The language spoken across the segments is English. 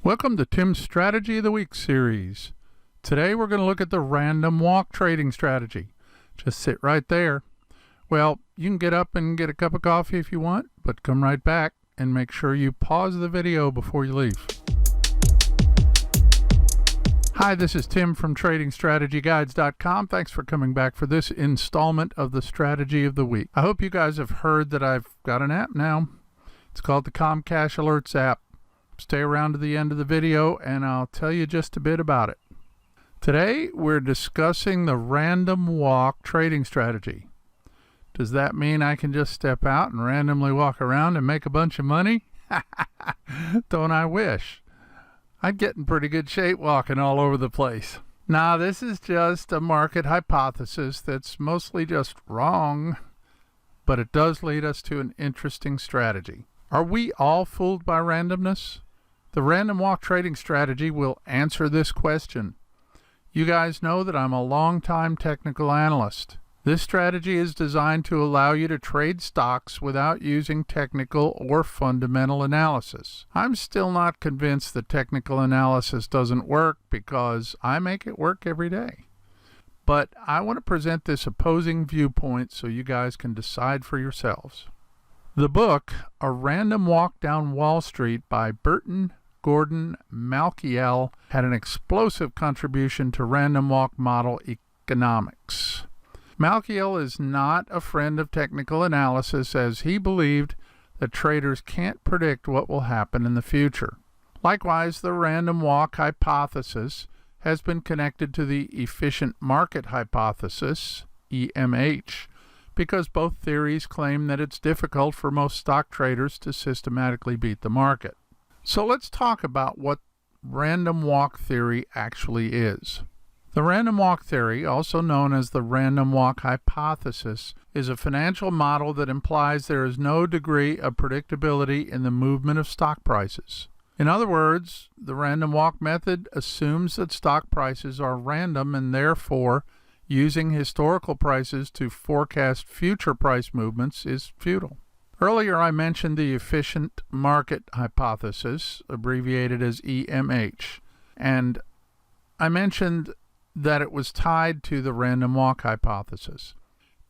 Welcome to Tim's Strategy of the Week series. Today we're going to look at the random walk trading strategy. Just sit right there. Well, you can get up and get a cup of coffee if you want, but come right back and make sure you pause the video before you leave. Hi, this is Tim from TradingStrategyGuides.com. Thanks for coming back for this installment of the Strategy of the Week. I hope you guys have heard that I've got an app now. It's called the Comcash Alerts app. Stay around to the end of the video and I'll tell you just a bit about it. Today we're discussing the random walk trading strategy. Does that mean I can just step out and randomly walk around and make a bunch of money? Don't I wish? I'd get in pretty good shape walking all over the place. Now, this is just a market hypothesis that's mostly just wrong, but it does lead us to an interesting strategy. Are we all fooled by randomness? The random walk trading strategy will answer this question. You guys know that I'm a long-time technical analyst. This strategy is designed to allow you to trade stocks without using technical or fundamental analysis. I'm still not convinced that technical analysis doesn't work because I make it work every day. But I want to present this opposing viewpoint so you guys can decide for yourselves. The book, A Random Walk Down Wall Street by Burton Gordon Malkiel, had an explosive contribution to random walk model economics. Malkiel is not a friend of technical analysis as he believed that traders can't predict what will happen in the future. Likewise, the random walk hypothesis has been connected to the efficient market hypothesis, EMH, because both theories claim that it's difficult for most stock traders to systematically beat the market. So let's talk about what random walk theory actually is. The random walk theory, also known as the random walk hypothesis, is a financial model that implies there is no degree of predictability in the movement of stock prices. In other words, the random walk method assumes that stock prices are random and therefore using historical prices to forecast future price movements is futile. Earlier I mentioned the efficient market hypothesis, abbreviated as EMH, and I mentioned that it was tied to the random walk hypothesis.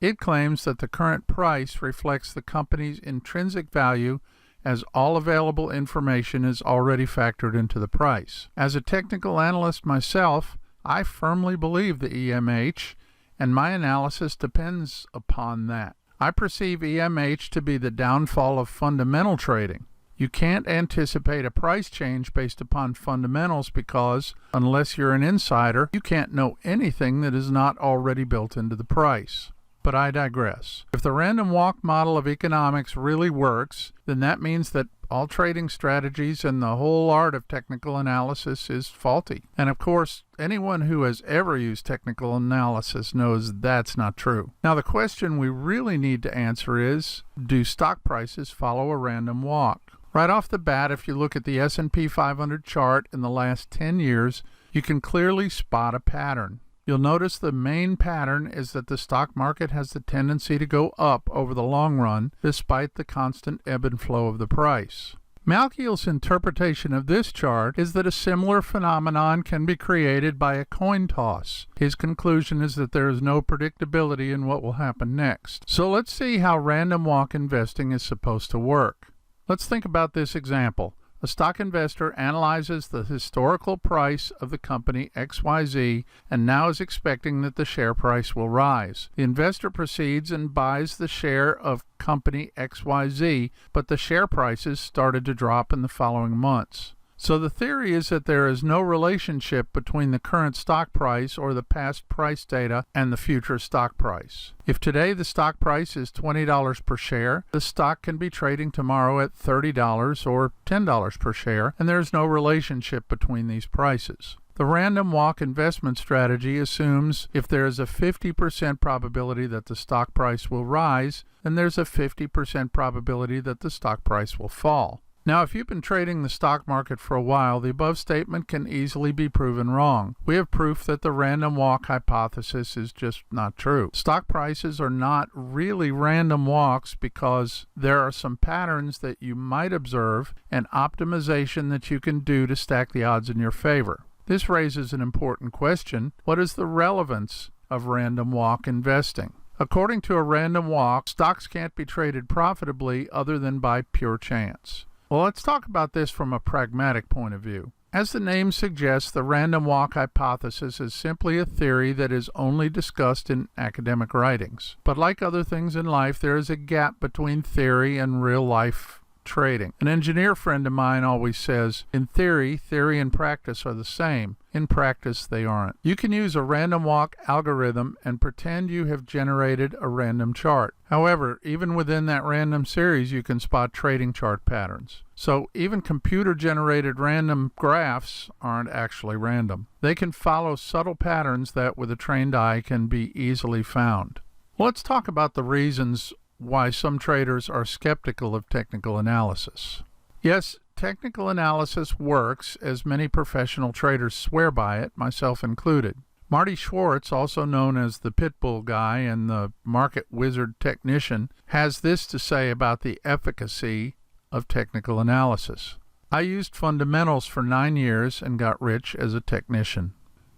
It claims that the current price reflects the company's intrinsic value as all available information is already factored into the price. As a technical analyst myself, I firmly believe the EMH, and my analysis depends upon that. I perceive EMH to be the downfall of fundamental trading. You can't anticipate a price change based upon fundamentals because, unless you're an insider, you can't know anything that is not already built into the price. But I digress. If the random walk model of economics really works, then that means that all trading strategies and the whole art of technical analysis is faulty. And of course, anyone who has ever used technical analysis knows that's not true. Now, the question we really need to answer is, do stock prices follow a random walk? Right off the bat, if you look at the S&P 500 chart in the last 10 years, you can clearly spot a pattern. You'll notice the main pattern is that the stock market has the tendency to go up over the long run, despite the constant ebb and flow of the price. Malkiel's interpretation of this chart is that a similar phenomenon can be created by a coin toss. His conclusion is that there is no predictability in what will happen next. So let's see how random walk investing is supposed to work. Let's think about this example. A stock investor analyzes the historical price of the company XYZ and now is expecting that the share price will rise. The investor proceeds and buys the share of company XYZ, but the share prices started to drop in the following months. So the theory is that there is no relationship between the current stock price or the past price data and the future stock price. If today the stock price is $20 per share, the stock can be trading tomorrow at $30 or $10 per share, and there is no relationship between these prices. The random walk investment strategy assumes if there is a 50% probability that the stock price will rise, then there's a 50% probability that the stock price will fall. Now, if you've been trading the stock market for a while, the above statement can easily be proven wrong. We have proof that the random walk hypothesis is just not true. Stock prices are not really random walks because there are some patterns that you might observe and optimization that you can do to stack the odds in your favor. This raises an important question. What is the relevance of random walk investing? According to a random walk, stocks can't be traded profitably other than by pure chance. Well, let's talk about this from a pragmatic point of view. As the name suggests, the random walk hypothesis is simply a theory that is only discussed in academic writings. But like other things in life, there is a gap between theory and real-life trading. An engineer friend of mine always says, in theory and practice are the same. In practice, they aren't. You can use a random walk algorithm and pretend you have generated a random chart. However, even within that random series, you can spot trading chart patterns. So even computer-generated random graphs aren't actually random. They can follow subtle patterns that, with a trained eye, can be easily found. Let's talk about the reasons why some traders are skeptical of technical analysis. Yes, technical analysis works, as many professional traders swear by it, myself included. Marty Schwartz, also known as the Pitbull Guy and the Market Wizard Technician, has this to say about the efficacy of technical analysis. I used fundamentals for 9 years and got rich as a technician.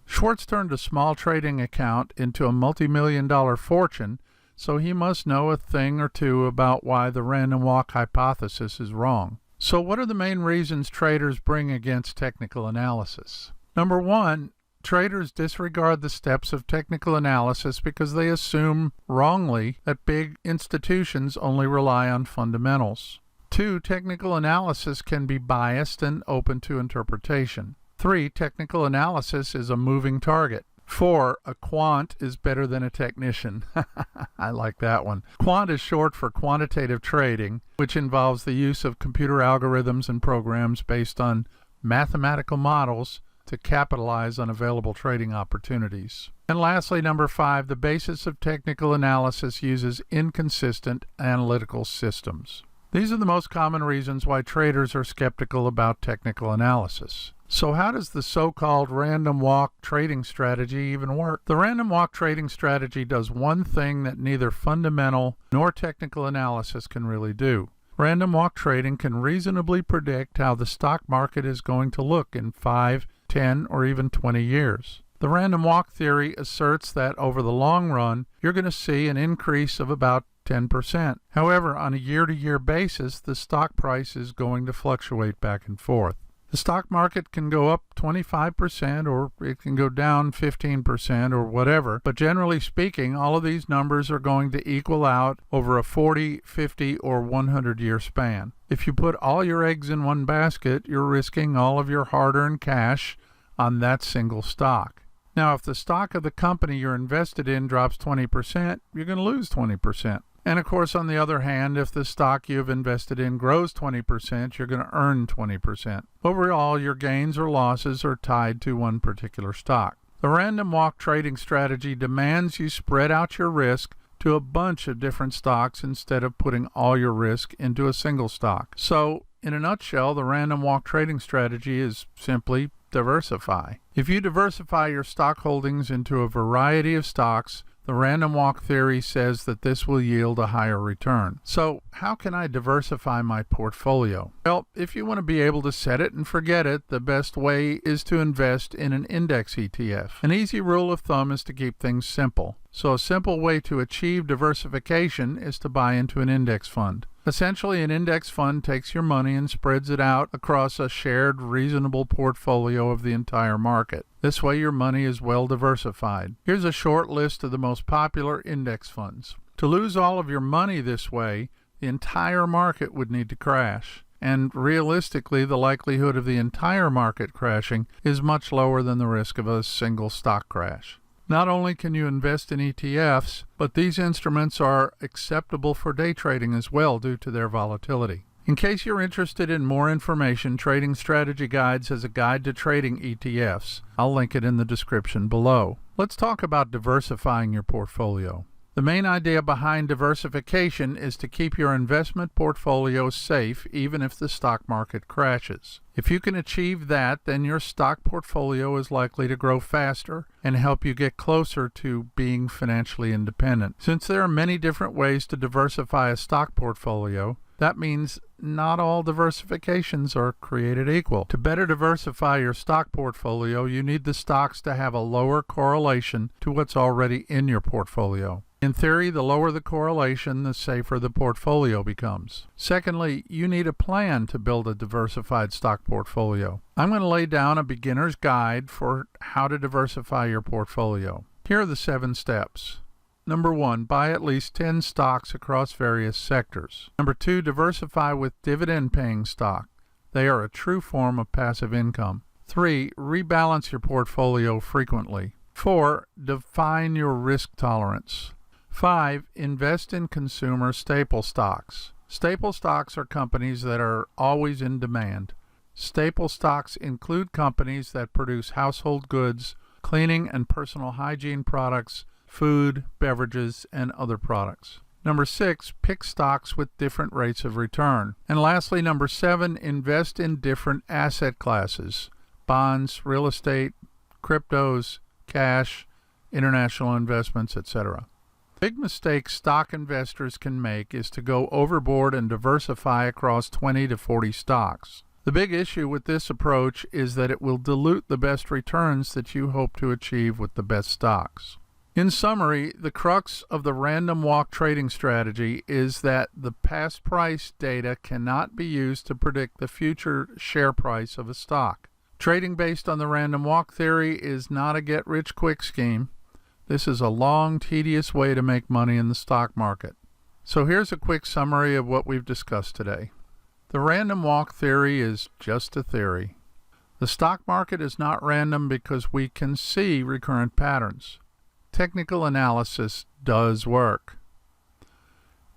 Schwartz turned a small trading account into a multi-million-dollar fortune, so he must know a thing or two about why the random walk hypothesis is wrong. So what are the main reasons traders bring against technical analysis? Number one, traders disregard the steps of technical analysis because they assume wrongly that big institutions only rely on fundamentals. 2, technical analysis can be biased and open to interpretation. 3, technical analysis is a moving target. 4, a quant is better than a technician. I like that one. Quant is short for quantitative trading, which involves the use of computer algorithms and programs based on mathematical models to capitalize on available trading opportunities. And lastly, number 5, the basis of technical analysis uses inconsistent analytical systems. These are the most common reasons why traders are skeptical about technical analysis. So how does the so-called random walk trading strategy even work? The random walk trading strategy does one thing that neither fundamental nor technical analysis can really do. Random walk trading can reasonably predict how the stock market is going to look in 5, 10, or even 20 years. The random walk theory asserts that over the long run, you're going to see an increase of about 10%. However, on a year-to-year basis, the stock price is going to fluctuate back and forth. The stock market can go up 25% or it can go down 15% or whatever, but generally speaking, all of these numbers are going to equal out over a 40, 50, or 100-year span. If you put all your eggs in one basket, you're risking all of your hard-earned cash on that single stock. Now, if the stock of the company you're invested in drops 20%, you're going to lose 20%. And of course, on the other hand, if the stock you've invested in grows 20%, you're going to earn 20%. Overall, your gains or losses are tied to one particular stock. The random walk trading strategy demands you spread out your risk to a bunch of different stocks instead of putting all your risk into a single stock. So, in a nutshell, the random walk trading strategy is simply diversify. If you diversify your stock holdings into a variety of stocks, the random walk theory says that this will yield a higher return. So how can I diversify my portfolio? Well, if you want to be able to set it and forget it, the best way is to invest in an index ETF. An easy rule of thumb is to keep things simple. So a simple way to achieve diversification is to buy into an index fund. Essentially, an index fund takes your money and spreads it out across a shared, reasonable portfolio of the entire market. This way, your money is well diversified. Here's a short list of the most popular index funds. To lose all of your money this way, the entire market would need to crash. And realistically, the likelihood of the entire market crashing is much lower than the risk of a single stock crash. Not only can you invest in ETFs, but these instruments are acceptable for day trading as well due to their volatility. In case you're interested in more information, Trading Strategy Guides has a guide to trading ETFs. I'll link it in the description below. Let's talk about diversifying your portfolio. The The main idea behind diversification is to keep your investment portfolio safe even if the stock market crashes. If you can achieve that, then your stock portfolio is likely to grow faster and help you get closer to being financially independent. Since there are many different ways to diversify a stock portfolio, that means not all diversifications are created equal. To better diversify your stock portfolio, you need the stocks to have a lower correlation to what's already in your portfolio. In theory, the lower the correlation, the safer the portfolio becomes. Secondly, you need a plan to build a diversified stock portfolio. I'm going to lay down a beginner's guide for how to diversify your portfolio. Here are the 7 steps. Number 1, buy at least 10 stocks across various sectors. Number 2, diversify with dividend-paying stock. They are a true form of passive income. 3, rebalance your portfolio frequently. 4, define your risk tolerance. 5, invest in consumer staple stocks. Staple stocks are companies that are always in demand. Staple stocks include companies that produce household goods, cleaning and personal hygiene products, food, beverages, and other products. Number 6, pick stocks with different rates of return. And lastly, number 7, invest in different asset classes: bonds, real estate, cryptos, cash, international investments, etc. Big mistake stock investors can make is to go overboard and diversify across 20 to 40 stocks. The big issue with this approach is that it will dilute the best returns that you hope to achieve with the best stocks. In summary, the crux of the random walk trading strategy is that the past price data cannot be used to predict the future share price of a stock. Trading based on the random walk theory is not a get-rich-quick scheme. This is a long, tedious way to make money in the stock market. So here's a quick summary of what we've discussed today. The random walk theory is just a theory. The stock market is not random because we can see recurrent patterns. Technical analysis does work.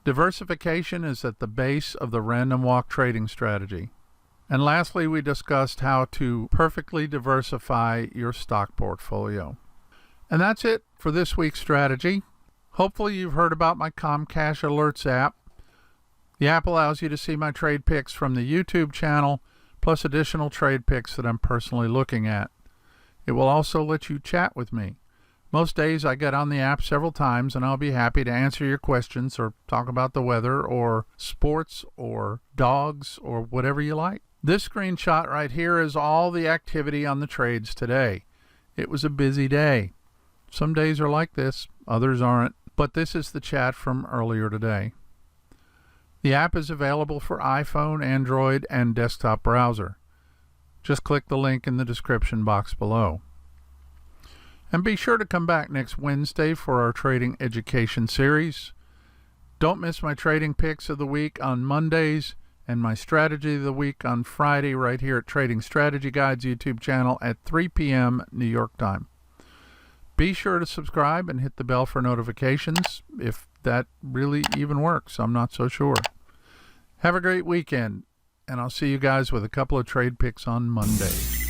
Diversification is at the base of the random walk trading strategy. And lastly, we discussed how to perfectly diversify your stock portfolio. And that's it for this week's strategy. Hopefully you've heard about my Comcash Alerts app. The app allows you to see my trade picks from the YouTube channel, plus additional trade picks that I'm personally looking at. It will also let you chat with me. Most days I get on the app several times, and I'll be happy to answer your questions or talk about the weather or sports or dogs or whatever you like. This screenshot right here is all the activity on the trades today. It was a busy day. Some days are like this, others aren't, but this is the chat from earlier today. The app is available for iPhone, Android, and desktop browser. Just click the link in the description box below. And be sure to come back next Wednesday for our trading education series. Don't miss my trading picks of the week on Mondays and my strategy of the week on Friday right here at Trading Strategy Guides YouTube channel at 3 p.m. New York time. Be sure to subscribe and hit the bell for notifications, if that really even works. I'm not so sure. Have a great weekend, and I'll see you guys with a couple of trade picks on Monday.